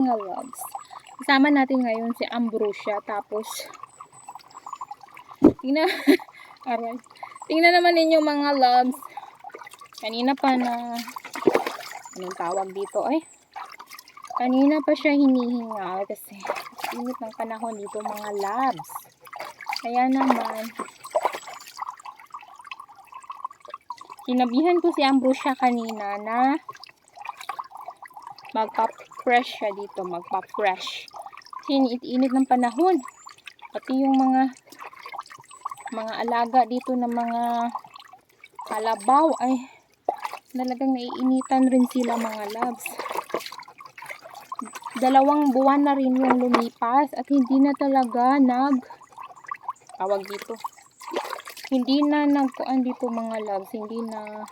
Mga loves. Kasama natin ngayon si Ambrosia. Tapos, tingnan, aray. Tingnan naman ninyo mga loves. Kanina pa na, anong tawag dito eh? Kanina pa siya hinihingal kasi init ng panahon dito mga loves. Kaya naman, sinabihan ko si Ambrosia kanina na magpa-fresh siya dito, magpa-fresh. Kasi init ng panahon. Pati yung mga alaga dito na mga kalabaw ay talagang naiinitan rin sila mga loves. 2 buwan na rin yung lumipas at hindi na talaga tawag dito. Hindi na nagkuan dito mga loves, hindi na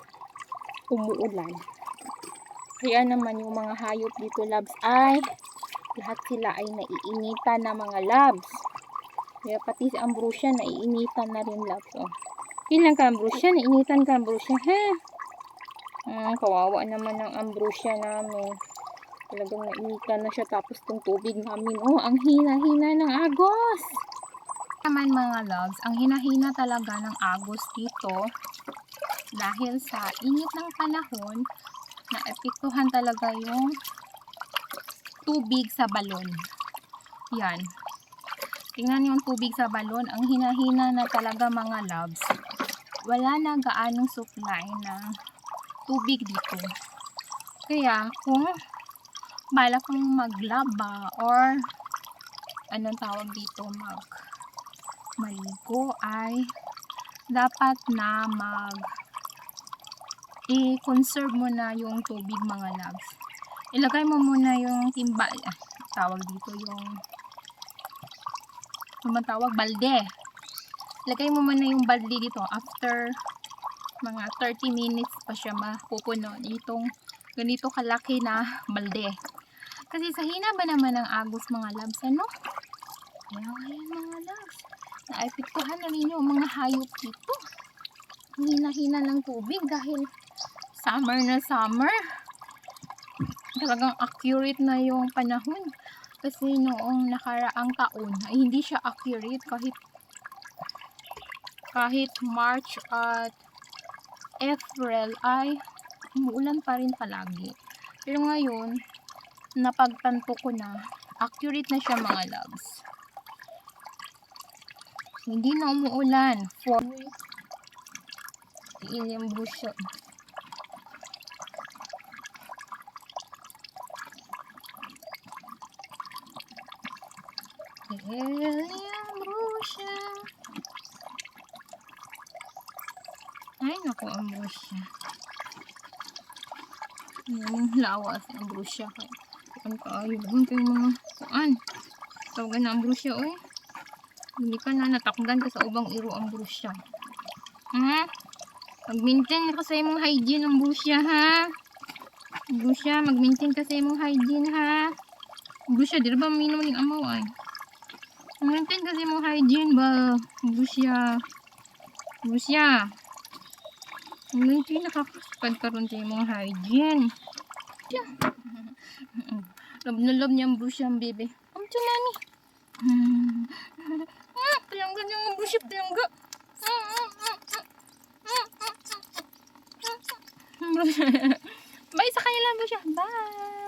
umuulan. Kaya naman yung mga hayop dito loves ay lahat sila ay naiinitan na mga loves. Kaya pati si Ambrosia naiinitan na rin loves. Oh. Ilang ka Ambrosia? Naiinitan ka Ambrosia? Kawawa naman ng Ambrosia namin. Talagang nainitan na siya tapos tong tubig namin. Oh, ang hina-hina ng agos. Naman mga loves, ang hina-hina talaga ng agos dito dahil sa init ng panahon naapektuhan talaga yung tubig sa balon. Yan. Tingnan yung tubig sa balon. Ang hina-hina na talaga mga loves. Wala na gaanong supply ng tubig dito. Kaya kung balak kong maglaba or anong tawag dito maligo ay dapat na i-conserve mo na yung tubig mga loves. Ilagay mo muna yung timba, tawag dito yung balde. Ilagay mo muna yung balde dito after mga 30 minutes pa siya mapupuno itong ganito kalaki na balde. Kasi sa hina ba naman ng agos mga loves, ano? Ayan mga loves. Naapektuhan na rin yung mga hayop dito. Hina-hina ng tubig dahil summer na summer. Talagang accurate na yung panahon. Kasi noong nakaraang taon ay hindi siya accurate kahit March at April ay umuulan pa rin palagi. Pero ngayon, napagtanto ko na accurate na siya mga loves. Hindi na umuulan. Ambrosia. Ambrosia. Ay naku Ambrosia. Yung lawas ng Ambrosia. Ang kaayugan ko yung mga kuan. Tawagan na Ambrosia oy. Hindi ka na natakdan ka sa ubang iro Ambrosia. Mag-maintain ka sa imong hygiene Ambrosia ha. Ambrosia, mag-maintain ka sa imong hygiene ha. Ambrosia, di ba minom ng amaw ay? Mag-maintain ka sa imong hygiene ba Ambrosia. Ambrosia. Mag-maintain nakakapad karon sa imong hygiene. Love na love niya Ambrosia ang bebe. Amcho nani. Palangga niya Ambrosia, palangga. Bye sa kanila Ambrosia. Bye.